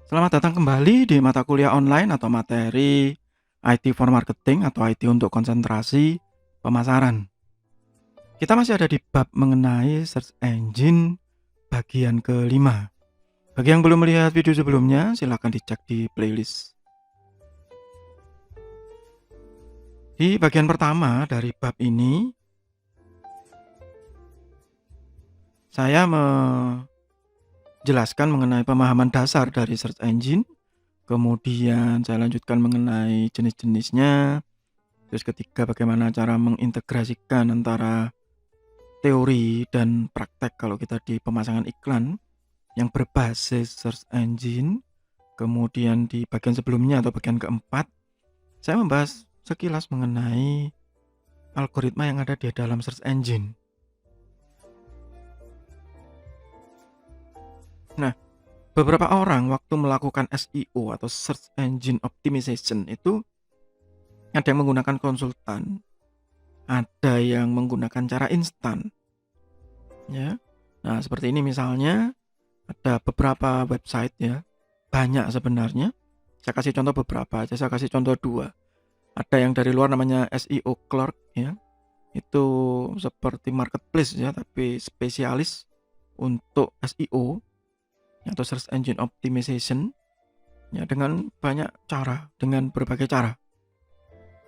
Selamat datang kembali di mata kuliah online atau materi IT for Marketing atau IT untuk konsentrasi pemasaran. Kita masih ada di bab mengenai search engine bagian kelima. Bagi yang belum melihat video sebelumnya, silahkan dicek di playlist. Di bagian pertama dari bab ini, saya menjelaskan mengenai pemahaman dasar dari search engine. Kemudian saya lanjutkan mengenai jenis-jenisnya. Terus ketiga, bagaimana cara mengintegrasikan antara teori dan praktek kalau kita di pemasangan iklan yang berbasis search engine. Kemudian di bagian sebelumnya atau bagian keempat, saya membahas sekilas mengenai algoritma yang ada di dalam search engine. Nah, beberapa orang waktu melakukan SEO atau search engine optimization itu ada yang menggunakan konsultan, ada yang menggunakan cara instan. Ya. Nah, seperti ini misalnya ada beberapa website ya, banyak sebenarnya. Saya kasih contoh beberapa aja, saya kasih contoh 2. Ada yang dari luar namanya SEO Clerk ya. Itu seperti marketplace ya, tapi spesialis untuk SEO atau search engine optimization ya, dengan banyak cara, dengan berbagai cara.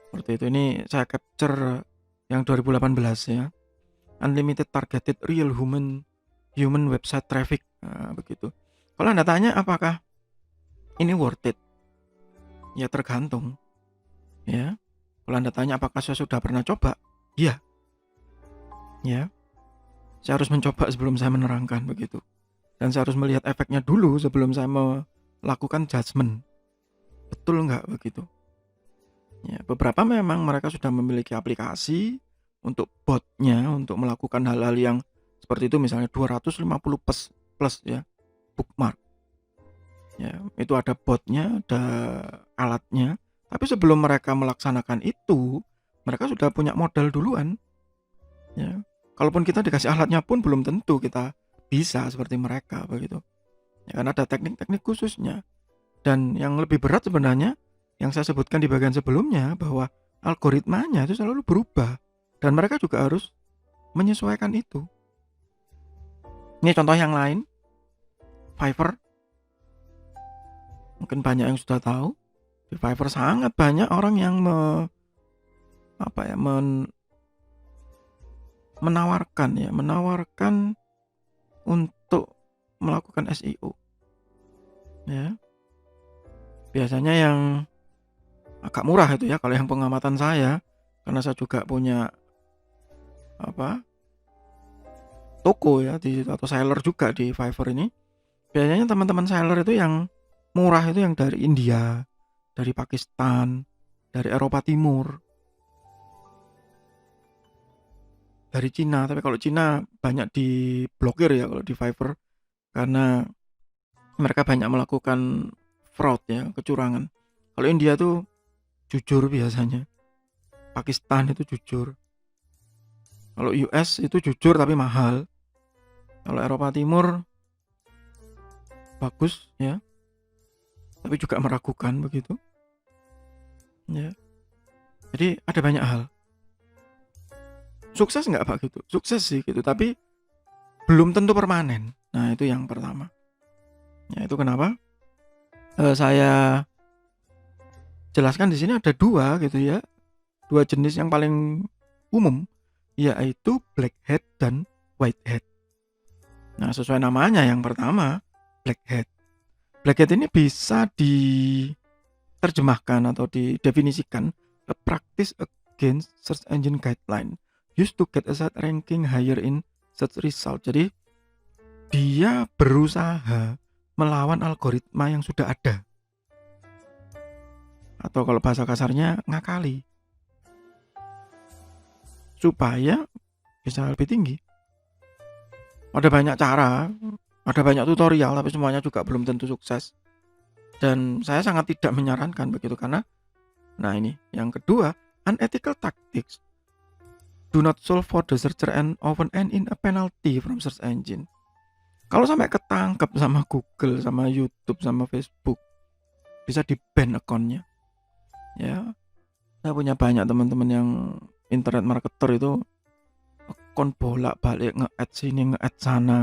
Seperti itu. Ini saya capture yang 2018 ya. Unlimited targeted real human website traffic. Nah, begitu. Kalau Anda tanya apakah ini worth it? Ya tergantung. Ya. Kalau Anda tanya apakah saya sudah pernah coba? Iya. Ya. Saya harus mencoba sebelum saya menerangkan begitu. Dan saya harus melihat efeknya dulu sebelum saya melakukan judgement. Betul nggak begitu? Ya, beberapa memang mereka sudah memiliki aplikasi untuk botnya untuk melakukan hal-hal yang seperti itu, misalnya 250 plus ya, bookmark. Ya, itu ada botnya, ada alatnya. Tapi sebelum mereka melaksanakan itu, mereka sudah punya modal duluan. Ya, kalaupun kita dikasih alatnya pun belum tentu kita bisa seperti mereka begitu. Ya, karena ada teknik-teknik khususnya. Dan yang lebih berat sebenarnya yang saya sebutkan di bagian sebelumnya, bahwa algoritmanya itu selalu berubah dan mereka juga harus menyesuaikan itu. Ini contoh yang lain, Fiverr. Mungkin banyak yang sudah tahu, di Fiverr sangat banyak orang yang menawarkan untuk melakukan SEO. Ya. Biasanya yang agak murah itu ya, kalau yang pengamatan saya, karena saya juga punya toko ya di situ, atau seller juga di Fiverr ini. Biasanya teman-teman seller itu yang murah itu yang dari India, dari Pakistan, dari Eropa Timur, dari Cina. Tapi kalau Cina banyak diblokir ya kalau di Fiverr, karena mereka banyak melakukan fraud ya, kecurangan. Kalau India tuh jujur biasanya, Pakistan itu jujur, kalau US itu jujur tapi mahal, kalau Eropa Timur bagus ya, tapi juga meragukan begitu ya. Jadi ada banyak hal. Sukses nggak Pak gitu? Sukses sih gitu, tapi belum tentu permanen. Nah itu yang pertama. Ya itu kenapa saya jelaskan di sini ada 2 gitu ya, 2 jenis yang paling umum, yaitu black hat dan white hat. Nah sesuai namanya, yang pertama black hat. Black hat ini bisa diterjemahkan atau didefinisikan a practice against search engine guideline used to get a site ranking higher in search result. Jadi dia berusaha melawan algoritma yang sudah ada, atau kalau bahasa kasarnya ngakali, supaya bisa lebih tinggi. Ada banyak cara, ada banyak tutorial, tapi semuanya juga belum tentu sukses. Dan saya sangat tidak menyarankan begitu, karena nah ini yang kedua, unethical tactics do not solve for the searcher and often end in a penalty from search engine. Kalau sampai ketangkep sama Google, sama YouTube, sama Facebook, bisa di-ban akunnya. Ya, saya punya banyak teman-teman yang internet marketer itu akun bolak-balik nge-add sini, nge-add sana.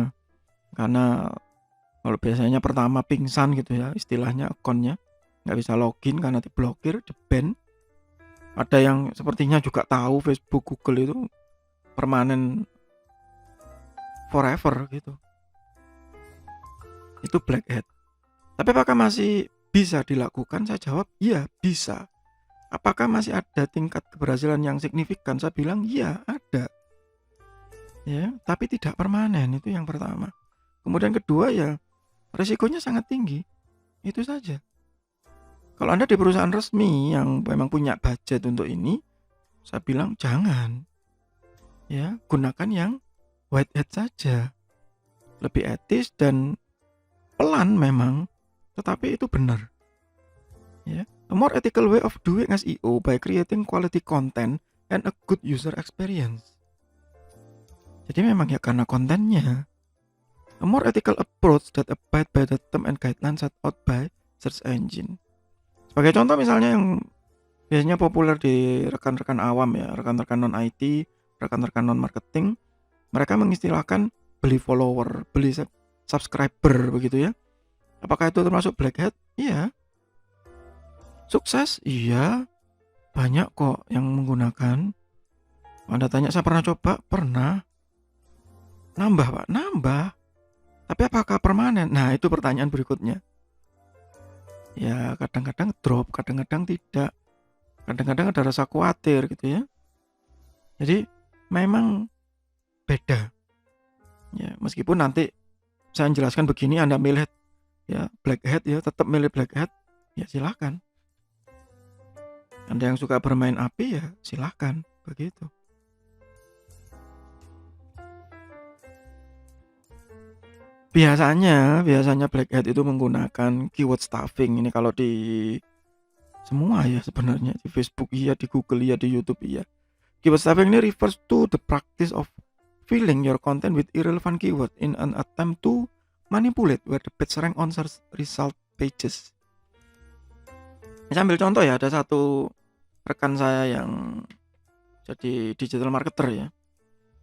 Karena kalau biasanya pertama pingsan gitu ya, istilahnya akunnya nggak bisa login karena diblokir, di-ban. Ada yang sepertinya juga tahu Facebook, Google itu permanen forever gitu. Itu black hat. Tapi apakah masih bisa dilakukan? Saya jawab, iya bisa. Apakah masih ada tingkat keberhasilan yang signifikan? Saya bilang, iya ada. Ya, tapi tidak permanen, itu yang pertama. Kemudian kedua ya, risikonya sangat tinggi. Itu saja. Kalau Anda di perusahaan resmi yang memang punya budget untuk ini, saya bilang jangan. Ya, gunakan yang white hat saja. Lebih etis dan pelan memang, tetapi itu benar. Ya, a more ethical way of doing SEO by creating quality content and a good user experience. Jadi memang ya karena kontennya. A more ethical approach that abide by the term and guidelines set out by search engine. Sebagai contoh misalnya yang biasanya populer di rekan-rekan awam ya, rekan-rekan non-IT, rekan-rekan non-marketing, mereka mengistilahkan beli follower, beli subscriber begitu ya. Apakah itu termasuk black hat? Iya. Sukses? Iya. Banyak kok yang menggunakan. Anda tanya saya pernah coba? Pernah. Nambah Pak? Nambah. Tapi apakah permanen? Nah itu pertanyaan berikutnya. Ya kadang-kadang drop, kadang-kadang tidak. Kadang-kadang ada rasa khawatir gitu ya. Jadi memang beda. Ya meskipun nanti saya jelaskan begini, Anda milih ya black hat ya, tetap milih black hat, ya silakan. Anda yang suka bermain api ya silakan begitu. Biasanya black hat itu menggunakan keyword stuffing. Ini kalau di semua ya sebenarnya, di Facebook iya, di Google iya, di YouTube iya. Keyword stuffing ini refers to the practice of filling your content with irrelevant keyword in an attempt to manipulate where the page rank on search result pages. Saya ambil contoh ya, ada satu rekan saya yang jadi digital marketer ya.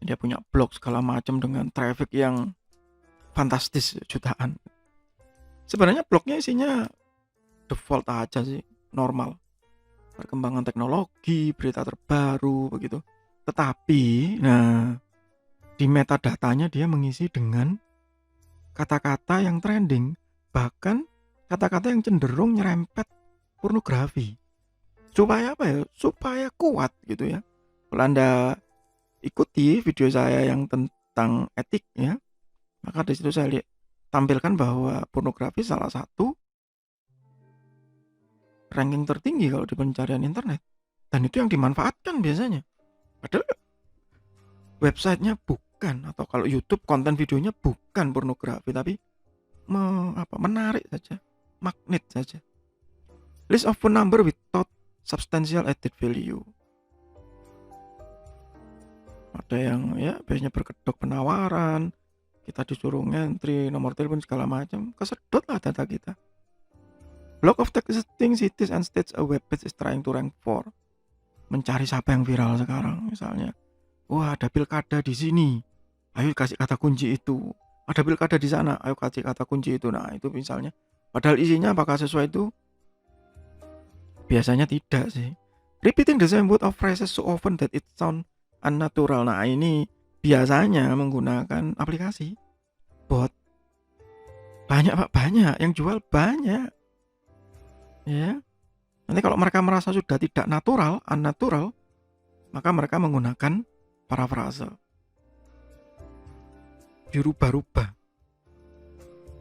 Dia punya blog segala macam dengan traffic yang fantastis jutaan. Sebenarnya blognya isinya default aja sih, normal. Perkembangan teknologi, berita terbaru begitu. Tetapi, nah di metadatanya dia mengisi dengan kata-kata yang trending, bahkan kata-kata yang cenderung nyerempet pornografi. Supaya apa ya? Supaya kuat gitu ya. Kalau Anda ikuti video saya yang tentang etik ya, maka di situ saya tampilkan bahwa pornografi salah satu ranking tertinggi kalau di pencarian internet. Dan itu yang dimanfaatkan biasanya. Padahal websitenya bukan, atau kalau YouTube konten videonya bukan pornografi, tapi menarik saja, magnet saja. List of phone number without substantial added value. Ada yang ya biasanya berkedok penawaran, kita disuruh ngentri nomor telepon segala macam, kesedot lah data kita. Block of existing cities and states a web page is trying to rank for. Mencari siapa yang viral sekarang misalnya. Wah, ada pilkada di sini. Ayo kasih kata kunci itu. Ada pilkada di sana. Ayo kasih kata kunci itu. Nah, itu misalnya. Padahal isinya apakah sesuai itu? Biasanya tidak sih. Repeating the same word of phrases so often that it sound unnatural. Nah, ini biasanya menggunakan aplikasi bot. Banyak Pak, banyak. Yang jual banyak. Ya. Nanti kalau mereka merasa sudah tidak natural, unnatural, maka mereka menggunakan parafrase. Dirubah-rubah.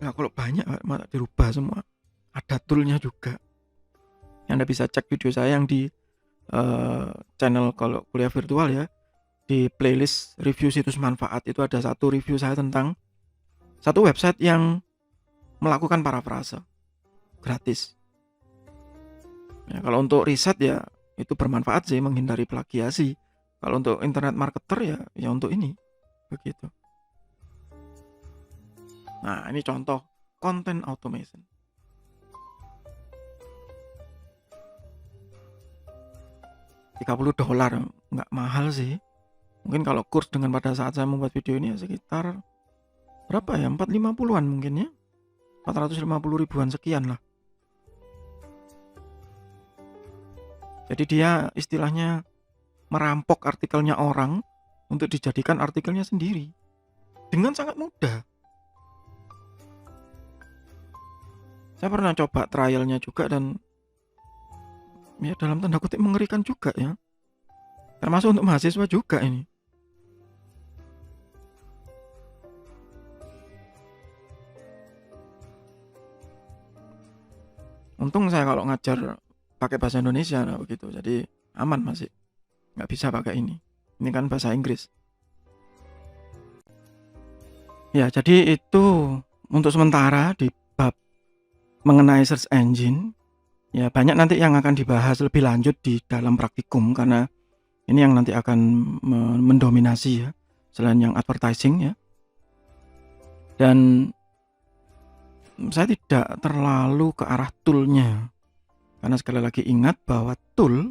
Nah, kalau banyak malah dirubah semua. Ada toolnya juga. Anda bisa cek video saya yang di channel kalau kuliah virtual ya. Di playlist review situs manfaat itu ada satu review saya tentang satu website yang melakukan parafrase gratis. Ya, kalau untuk riset ya itu bermanfaat sih, menghindari plagiasi. Kalau untuk internet marketer ya untuk ini begitu. Nah, ini contoh content automation. $30 nggak mahal sih. Mungkin kalau kurs dengan pada saat saya membuat video ini ya sekitar berapa ya, 450-an mungkin ya, 450 ribuan sekian lah. Jadi dia istilahnya merampok artikelnya orang untuk dijadikan artikelnya sendiri dengan sangat mudah. Saya pernah coba trialnya juga dan ya dalam tanda kutip mengerikan juga ya, termasuk untuk mahasiswa juga ini. Untung saya kalau ngajar pakai bahasa Indonesia nah begitu, jadi aman masih, nggak bisa pakai ini kan bahasa Inggris. Ya jadi itu untuk sementara di bab mengenai search engine. Ya banyak nanti yang akan dibahas lebih lanjut di dalam praktikum, karena ini yang nanti akan mendominasi ya, selain yang advertising ya. Dan saya tidak terlalu ke arah toolnya, karena sekali lagi ingat bahwa tool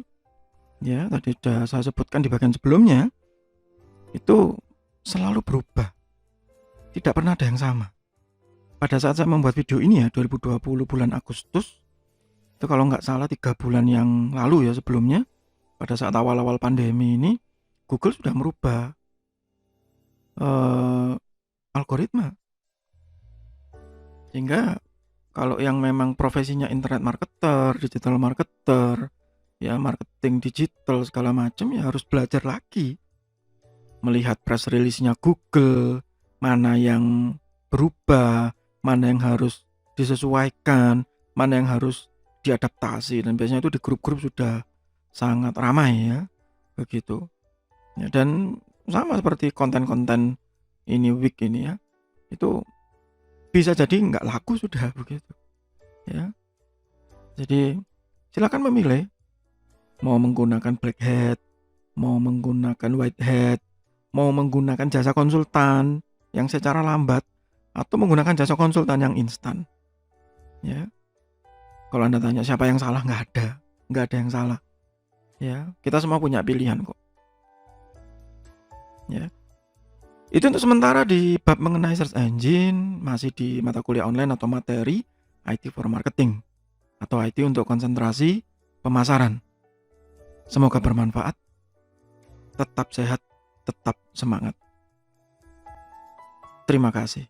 ya tadi sudah saya sebutkan di bagian sebelumnya itu selalu berubah, tidak pernah ada yang sama. Pada saat saya membuat video ini ya 2020 bulan Agustus itu, kalau nggak salah 3 bulan yang lalu ya sebelumnya, pada saat awal-awal pandemi ini Google sudah merubah algoritma, sehingga kalau yang memang profesinya internet marketer, digital marketer, ya marketing digital segala macam, ya harus belajar lagi melihat press release-nya Google, mana yang berubah, mana yang harus disesuaikan, mana yang harus diadaptasi, dan biasanya itu di grup-grup sudah sangat ramai ya begitu ya. Dan sama seperti konten-konten ini week ini ya, itu bisa jadi nggak laku sudah begitu ya. Jadi silakan memilih mau menggunakan black hat, mau menggunakan white hat, mau menggunakan jasa konsultan yang secara lambat, atau menggunakan jasa konsultan yang instan ya. Kalau Anda tanya siapa yang salah, nggak ada yang salah ya, kita semua punya pilihan kok ya. Itu untuk sementara di bab mengenai search engine, masih di mata kuliah online atau materi IT for marketing atau IT untuk konsentrasi pemasaran. Semoga bermanfaat. Tetap sehat, tetap semangat. Terima kasih.